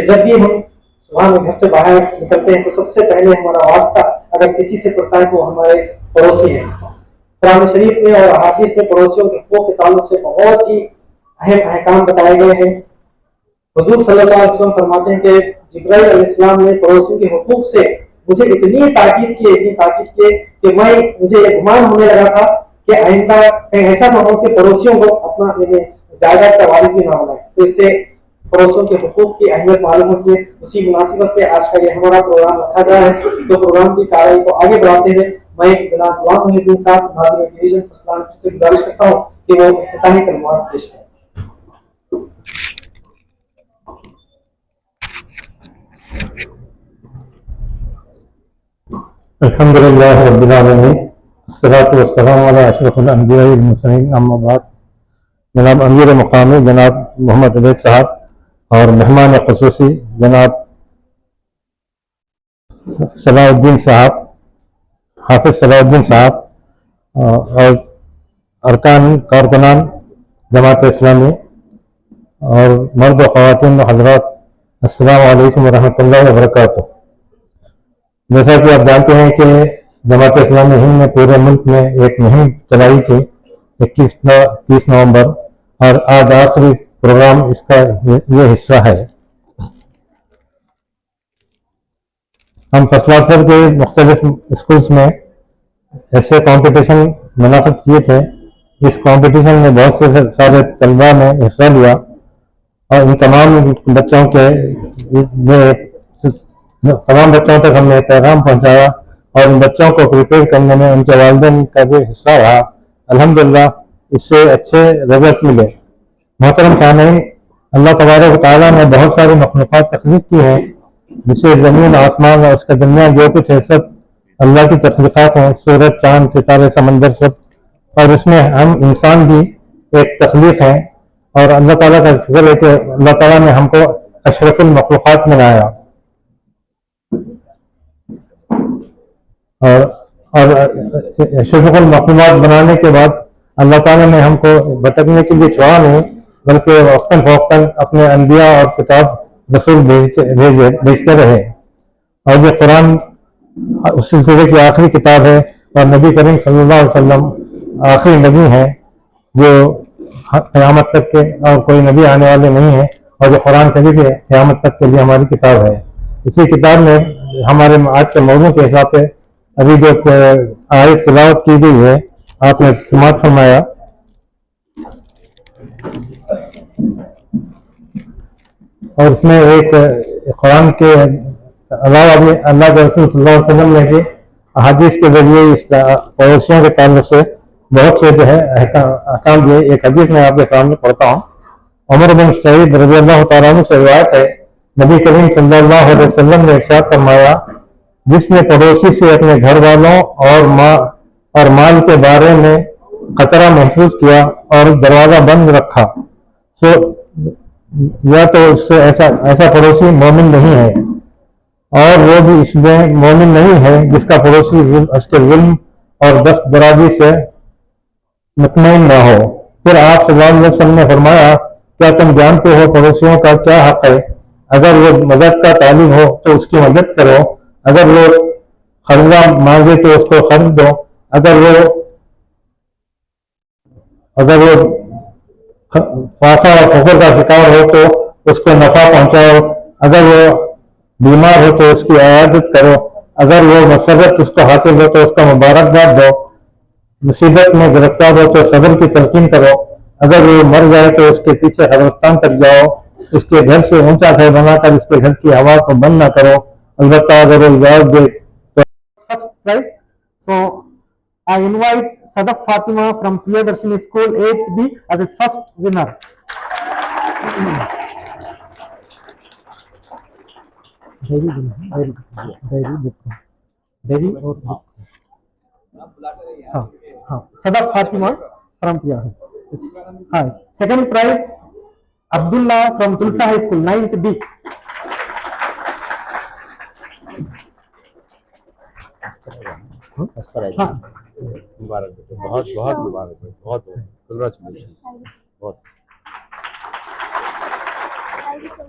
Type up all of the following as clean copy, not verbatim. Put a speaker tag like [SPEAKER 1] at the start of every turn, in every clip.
[SPEAKER 1] کہ جب بھی ہم صبح میں گھر سے باہر نکلتے ہیں تو سب سے پہلے ہمارا واسطہ اگر کسی سے پڑتا ہے تو وہ ہمارے پڑوسی ہیں. قرآن شریف میں اور احادیث میں پڑوسیوں کے حقوق کے تعلق سے بہت ہی اہم احکام بتائے گئے ہیں. حضور صلی اللہ علیہ وسلم فرماتے ہیں کہ جبرائیل علیہ السلام نے پڑوسیوں کے حقوق سے مجھے اتنی تاکید کی کہ مجھے یہ گمان ہونے لگا تھا کہ آئندہ کہیں ایسا نہ ہو کہ پڑوسیوں کو اپنا جائیداد کا وارث بھی نہ بنائے. تو اس سے پڑوسیوں کے حقوق کی اہمیت معلوم ہوتی ہے. اسی مناسبت سے آج کا یہ ہمارا پروگرام رکھا گیا ہے. تو پروگرام کی کارروائی کو آگے بڑھاتے ہوئے میں جناب غلام محی الدین صاحب ناظم ٹیلی ویژن فصلان سے گزارش کرتا ہوں کہ وہ افتتاحی کلمات پیش کریں.
[SPEAKER 2] الحمد للہ رب العالمین والصلاۃ والسلام علی اشرف الانبیاء والمرسلین اما بعد. جناب امیر مقامی جناب محمد عبید صاحب اور مہمان خصوصی جناب صلاح الدین صاحب حافظ صلاح الدین صاحب اور ارکان کارکنان جماعت اسلامی اور مرد و خواتین و حضرات، السلام علیکم ورحمۃ اللہ وبرکاتہ. جیسا کہ آپ جانتے ہیں کہ جماعت اسلامی ہند نے پورے ملک میں ایک مہم چلائی تھی 30 نومبر، اور آج آخری پروگرام اس کا یہ حصہ ہے. ہم فصل اثر کے مختلف اسکولس میں ایسے کمپٹیشن منعقد کیے تھے. اس کمپٹیشن میں بہت سے سارے طلباء نے حصہ لیا اور ان تمام بچوں تک ہم نے پیغام پہنچایا اور ان بچوں کو پریپیئر کرنے میں ان کے والدین کا بھی حصہ رہا. الحمدللہ اس سے اچھے رزلٹ ملے. محترم سامعین، اللہ تبارک و تعالیٰ نے بہت ساری مخلوقات تخلیق کی ہیں، جسے زمین آسمان اور اس کے درمیان جو کچھ ہے سب اللہ کی تخلیقات ہیں. سورج، چاند، ستارے، سمندر سب، اور اس میں ہم انسان بھی ایک تخلیق ہیں. اور اللہ تعالیٰ کا شکر ہے کہ اللہ تعالیٰ نے ہم کو اشرف المخلوقات میں لایا. اور اشرف المخلوقات بنانے کے بعد اللہ تعالیٰ نے ہم کو بھٹکنے کے لیے چھوڑا نہیں، بلکہ وقتاً فوقتاً اپنے انبیاء اور کتاب رسول بھیجتے رہے. اور یہ قرآن اس سلسلے کی آخری کتاب ہے اور نبی کریم صلی اللہ علیہ وسلم آخری نبی ہیں جو قیامت تک کے، اور کوئی نبی آنے والے نہیں ہیں. اور جو قرآن شریف ہے قیامت تک کے لیے ہماری کتاب ہے. اسی کتاب میں ہمارے آج کے موضوع کے حساب سے ابھی جو آیت تلاوت کی گئی ہے آپ نے سماعت فرمایا. اور اس میں ایک قرآن کے علاوہ بھی اللہ کے رسول صلی اللہ علیہ وسلم نے بھی احادیث کے ذریعے اس پڑوسیوں کے تعلق سے بہت سے جو ہے احکام دیے. ایک حدیث میں آپ کے سامنے پڑھتا ہوں. عمر بن سعید رضی اللہ تعالیٰ عنہ سے روایت ہے، نبی کریم صلی اللہ علیہ وسلم نے ارشاد فرمایا، جس نے پڑوسی سے اپنے گھر والوں اور مال کے بارے میں خطرہ محسوس کیا اور دروازہ بند رکھا، سو یا تو اس سے ایسا پڑوسی مومن نہیں ہے، اور وہ بھی اس میں مومن نہیں ہے جس کا پڑوسی اس کے ظلم اور دست درازی سے مطمئن نہ ہو. پھر آپ صلی اللہ علیہ وسلم نے فرمایا، کیا تم جانتے ہو پڑوسیوں کا کیا حق ہے؟ اگر وہ مدد کا طالب ہو تو اس کی مدد کرو، اگر وہ قرضہ مانگے تو اس کو قرض دو، اگر وہ فاقہ اور فقر کا شکار ہو تو اس کو نفع پہنچاؤ، اگر وہ بیمار ہو تو اس کی عیادت کرو، اگر وہ مسرت اس کو حاصل ہو تو اس کو مبارکباد دو، مصیبت میں گرفتار ہو تو صبر کی تلقین کرو، اگر وہ مر جائے تو اس کے پیچھے قبرستان تک جاؤ، اس کے گھر سے اونچا گھر بنا کر اس کے گھر کی ہوا کو بند نہ کرو، البتہ اگر وہ جواب دے.
[SPEAKER 1] First prize. So I invite Sadaf Fatima from Priyadarshini School 8B as a first winner. Sadaf Fatima from Priya. Second prize, Abdullah from Tulsa High School 9th B.
[SPEAKER 3] مبارک بہت بہت مبارک بہت کنگریچولیشن. بہت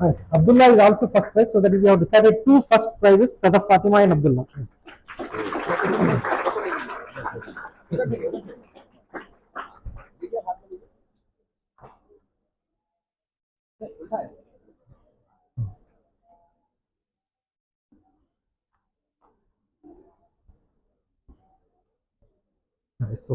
[SPEAKER 1] Yes. Abdullah is also first prize, so that is you have decided two first prizes, Sadaf Fatima and Abdullah. Nice. So,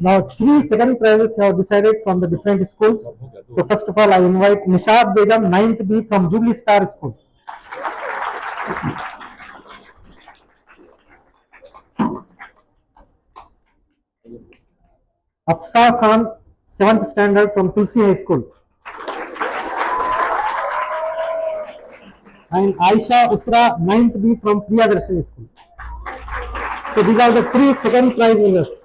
[SPEAKER 1] Now, 3 second prizes you have decided from the different schools. So, first of all, I invite Nishad Begum, 9th B from Jubilee Star School. Afsa Khan, 7th standard from Tulsi High School. And Aisha Usra, 9th B from Priyadarshini School. So, these are the 3 second prize winners.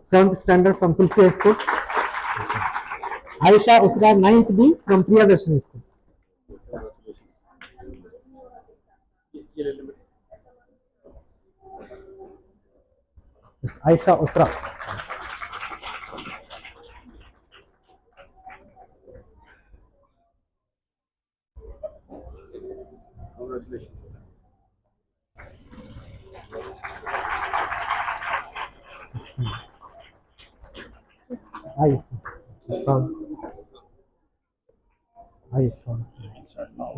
[SPEAKER 1] 7th standard from Tulsi High School. Aisha Usra, 9th B from Priyadarshini School. Yes, Aisha Usra. Yes, it's found. Yes, found.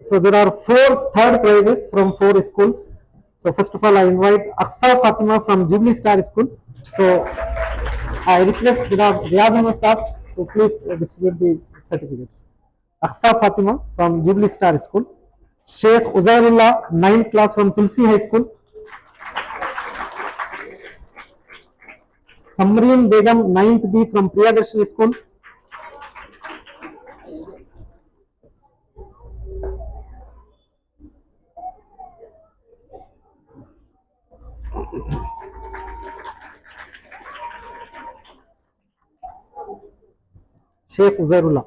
[SPEAKER 1] So there are 4 third prizes from 4 schools. So first of all, I invite Aqsa Fatima from Jubilee Star School. So I request Janab Riyaz Ahmed Saab to please distribute the certificates. Aqsa Fatima from Jubilee Star School. Sheikh Uzairullah, 9th class from Tulsi High School. Samreen Begum, 9th B from Priyadarshini School. Sheikh Uzairullah.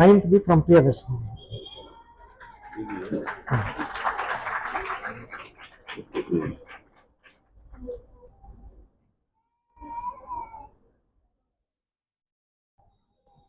[SPEAKER 1] 9th B from Priyadarshini.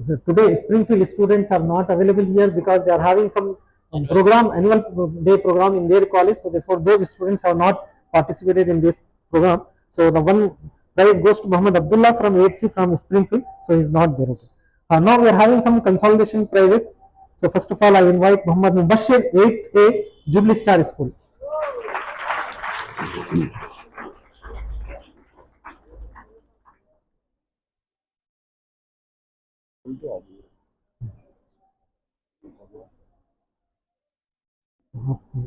[SPEAKER 1] So today Springfield students are not available here because they are having some program, annual day program in their college. So therefore those students have not participated in this program. So the one prize goes to Muhammad Abdullah from 8C from Springfield. So he is not there. Okay. Now we are having some consolidation prizes. So first of all, I invite Muhammad Mubashir, 8A, Jubilee Star School.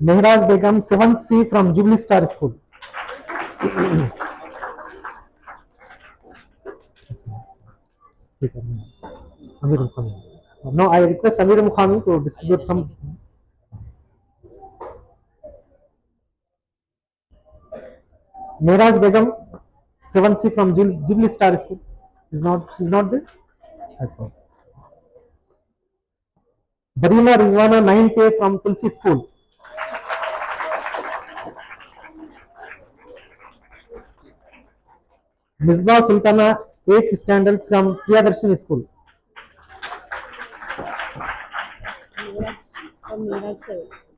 [SPEAKER 1] Mehraj Begum, 7th C from Jubilee Star School. Amir Mukhami. Now I request Amir Mukhami to distribute some. Mehraj Begum, 7th C from Jubilee Star School. She's not there? That's right. Barina Rizwana, 9th A from Tulsi School. Misbah Sultana, 8th standard from Priyadarshini School.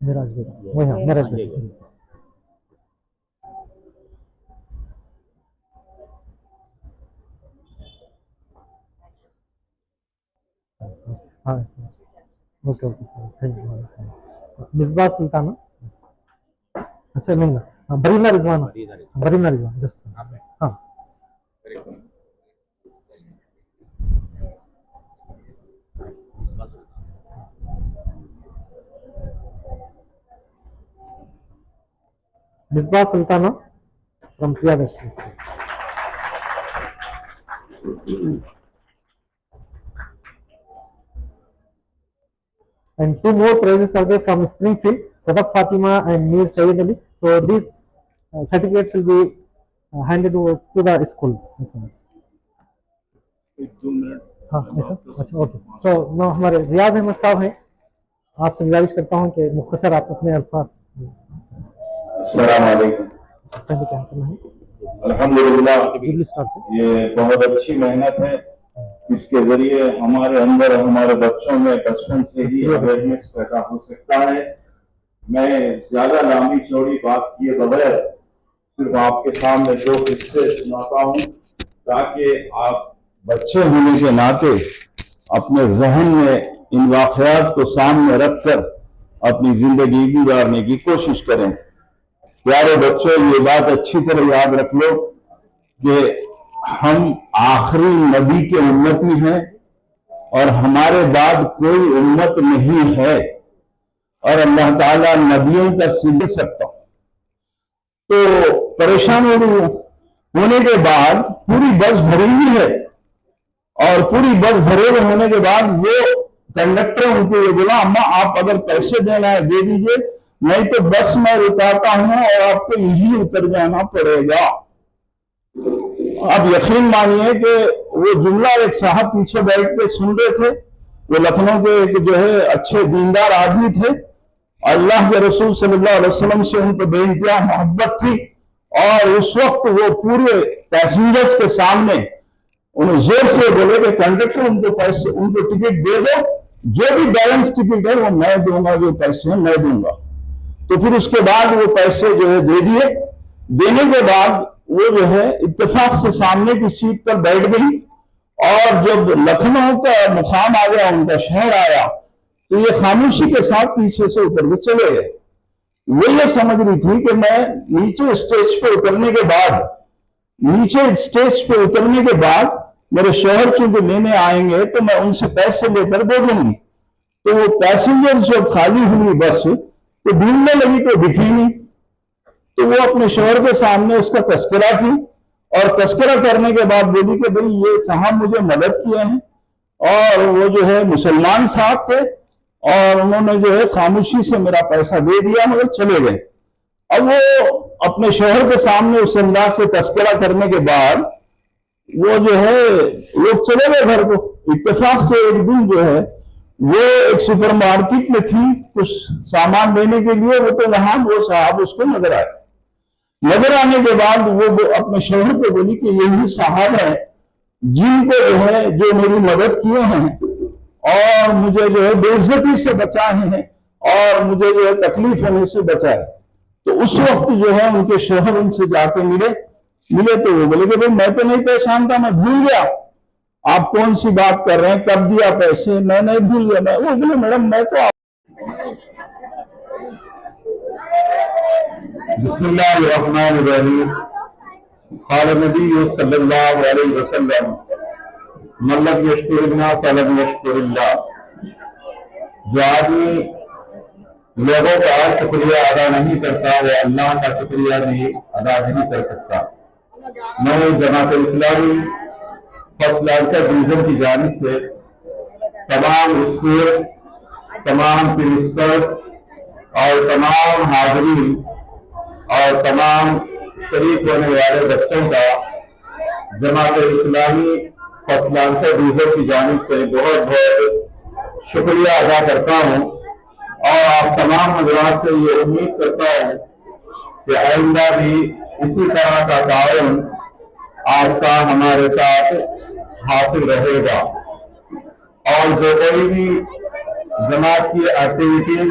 [SPEAKER 1] معراج بیگم وہی ہاں معراج بیگم جی ہاں okay okay thank you Misbah Sultana اچھا نہیں نا بریمہ رضوانہ بریمہ رضوان just ہاں مصباح سلطانہ from Priyadarshini School. And two more prizes are there from Springfield, Sadaf Fatima and Mir Sayyid Ali. So these certificates will be handed over to the school. ہاں ایسا اچھا okay so نو ہمارے ریاض احمد صاحب ہیں آپ سے گزارش کرتا ہوں کہ مختصر آپ اپنے الفاظ.
[SPEAKER 4] السلام علیکم.
[SPEAKER 1] پہلے کیا کرنا ہے
[SPEAKER 4] الحمدللہ
[SPEAKER 1] جبلی اسٹار سے
[SPEAKER 4] یہ بہت اچھی محنت ہے اس کے ذریعے ہمارے اندر ہمارے بچوں میں بچپن سے ہی اویئرنیس پیدا ہو سکتا ہے. میں زیادہ لمبی چوڑی بات کیے بغیر صرف آپ کے سامنے دو قصے سناتا ہوں تاکہ آپ بچے ہونے کے ناطے اپنے ذہن میں ان واقعات کو سامنے رکھ کر اپنی زندگی گزارنے کی کوشش کریں. پیارے بچوں یہ بات اچھی طرح یاد رکھ لو کہ ہم آخری نبی کے امتی ہیں اور ہمارے بعد کوئی امت نہیں ہے اور اللہ تعالیٰ نبیوں کا سل سکتا. تو پریشان ہونے کے بعد پوری بس بھری ہوئی ہے اور پوری بس بھرے ہوئے ہونے کے بعد وہ کنڈکٹر ان کو یہ بولا اما آپ اگر پیسے دینا ہے دے دیجئے نہیں تو بس میں رکاتا ہوں اور آپ کو یہی اتر جانا پڑے گا. اب یقین مانیے کہ وہ جملہ ایک صاحب پیچھے بیٹھ کے سن رہے تھے. وہ لکھنؤ کے ایک جو ہے اچھے دیندار آدمی تھے. اللہ کے رسول صلی اللہ علیہ وسلم سے ان کو بے انتہا محبت تھی اور اس وقت وہ پورے پیسنجرز کے سامنے انہیں زور سے بولے کہ کنڈکٹر ان کو پیسے ان کو ٹکٹ دے دو جو بھی بیلنس ٹکٹ ہے وہ میں دوں گا جو پیسے ہیں میں دوں گا. تو پھر اس کے بعد وہ پیسے جو ہے دے دیے. دینے کے بعد وہ جو ہے اتفاق سے سامنے کی سیٹ پر بیٹھ گئی اور جب لکھنؤ کا مقام آ گیا ان کا شہر آیا تو یہ خاموشی کے ساتھ پیچھے سے اتر کے چلے گئے. وہ یہ سمجھ رہی تھی کہ میں نیچے اسٹیج پہ اترنے کے بعد میرے شوہر چونکہ لینے آئیں گے تو میں ان سے پیسے لے کر دے دوں گی. تو وہ پیسنجر جب خالی ہوئی بس تو ڈھونڈنے لگی تو دکھی نہیں. تو وہ اپنے شوہر کے سامنے اس کا تذکرہ کی اور تذکرہ کرنے کے بعد بولی کہ بھئی یہ صاحب مجھے مدد کیے ہیں اور وہ جو ہے مسلمان صاحب تھے اور انہوں نے جو ہے خاموشی سے میرا پیسہ دے دیا مگر چلے گئے. اب وہ اپنے شوہر کے سامنے اس انداز سے تذکرہ کرنے کے بعد وہ جو ہے لوگ چلے گئے گھر کو. اتفاق سے ایک دن جو ہے وہ ایک سپر مارکیٹ میں تھی کچھ سامان لینے کے لیے. وہ تو وہاں وہ صاحب اس کو نظر آئے. نظر آنے کے بعد وہ اپنے شوہر کو بولی کہ یہی صاحب ہے جن کو جو ہے جو میری مدد کیے ہیں اور مجھے جو ہے بے عزتی سے بچائے ہیں اور مجھے جو ہے تکلیف ہونے سے بچائے. تو اس وقت جو ہے ان کے شوہر ان سے جا کے ملے تو وہ بولے کہ بھئی میں تو نہیں پہچانتا میں بھول گیا آپ کون سی بات کر رہے ہیں کب دیا پیسے میں نہیں بھول گیا. وہ بولے میڈم میں تو بسم اللہ الرحمن الرحیم. قال نبی صلی اللہ علیہ وسلم من لم یشکر الناس لم یشکر اللہ. جو آدمی لوگوں کا شکریہ ادا نہیں کرتا وہ اللہ کا شکریہ نہیں ادا نہیں کر سکتا. میں Jamaat Islami first licence division کی جانب سے تمام اسکول تمام پرنسپلز اور تمام حاضرین اور تمام شریک ہونے والے بچوں کا Jamaat Islami first licence division کی جانب سے بہت بہت شکریہ ادا کرتا ہوں اور آپ تمام حضرات سے یہ امید کرتا ہوں کہ آئندہ بھی اسی طرح کا تعاون آپ کا ہمارے ساتھ حاصل رہے گا اور جو کوئی بھی جماعت کی ایکٹیویٹیز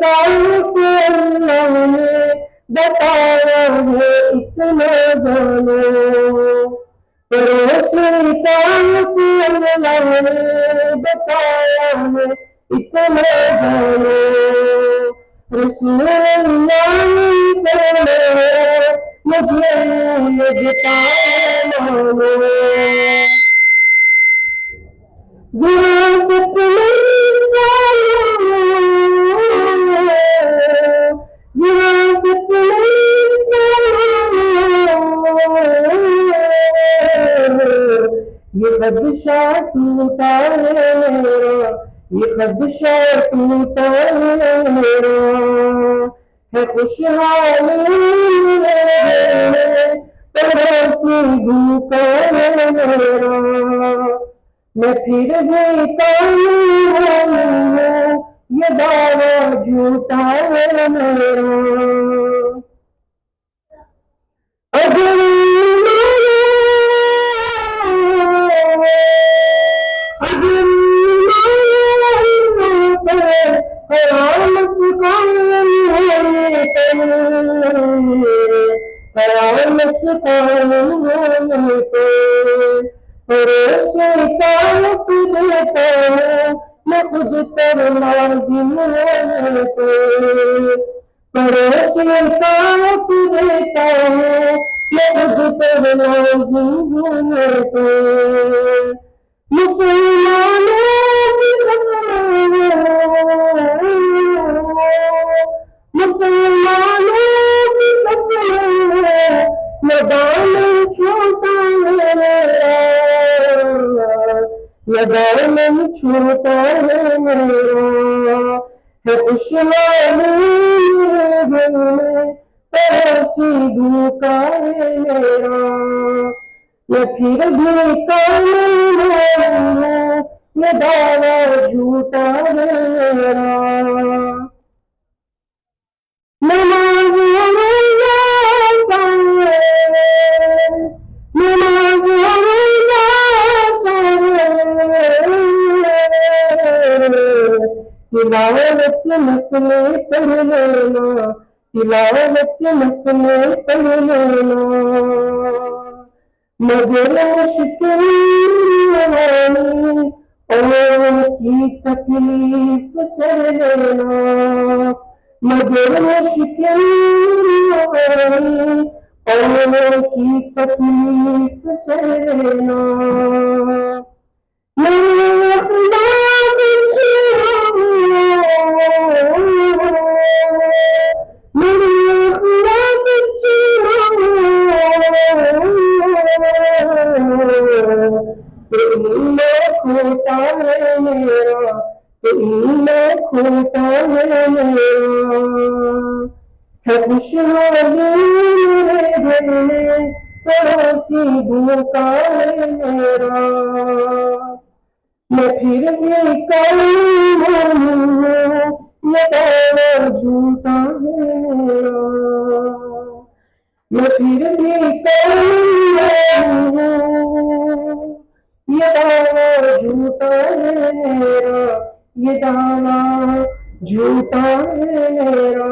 [SPEAKER 5] کام کو اللہ نے بتایا ہے اتنا جانو، پڑوسی کام کو اللہ نے بتایا ہے اتنا جانو، رسول اللہ سے مجھے یہ بتایا مانو، وراثت میں وراثت میں یہ خدشہ ٹوٹا ہے میرا، یہ خدشہ ٹوٹا ہے میرا، ہے خوشحالی پڑوسی بھوکا ہے میرا، میں پھر بھی کام ہوں یہ دعویٰ جھوٹا ہے میرا، اگر قیامت قائم ہونے قیامت قائم ہونے پہ پڑوسی کا حق دیتا ہوں میں خود پر لازم ہونے پہ، پڑوسی کا حق دیتا ہوں میں خود پر لازم ہونے پہ، مسلمانوں کی مسلمانوں کی سفر میدان چھوٹا ہے میرا، میدان چھوٹا ہے میرا، ہے خوشحالی دل میں پڑوسی بھوکا ہے میرا، میں پھر بھی کام ہوں یہ دعویٰ جھوٹا ہے میرا، نماز روزہ نماز روزہ تلاوت مسئلے پڑھ لینا، تلاوت مسئلے پڑھ لینا، مگر مشکل اور کی تکلیف سہ لینا، مگر مشکل اور کی تکلیف سہ لینا، میرے اخلاق اچھے میرے اخلاق اچھے تو ایمان کھوٹا ہے میرا، تو ایمان کھوٹا ہے میرا، ہے خوشحالی میرے دل میں پڑوسی بھوکا ہے میرا، میں پھر بھی کام ہوں یہ دعویٰ جھوٹا ہے میرا، میں پھر بھی کام ہوں یہ دعویٰ جھوٹا ہے میرا، یہ دعویٰ جھوٹا ہے میرا۔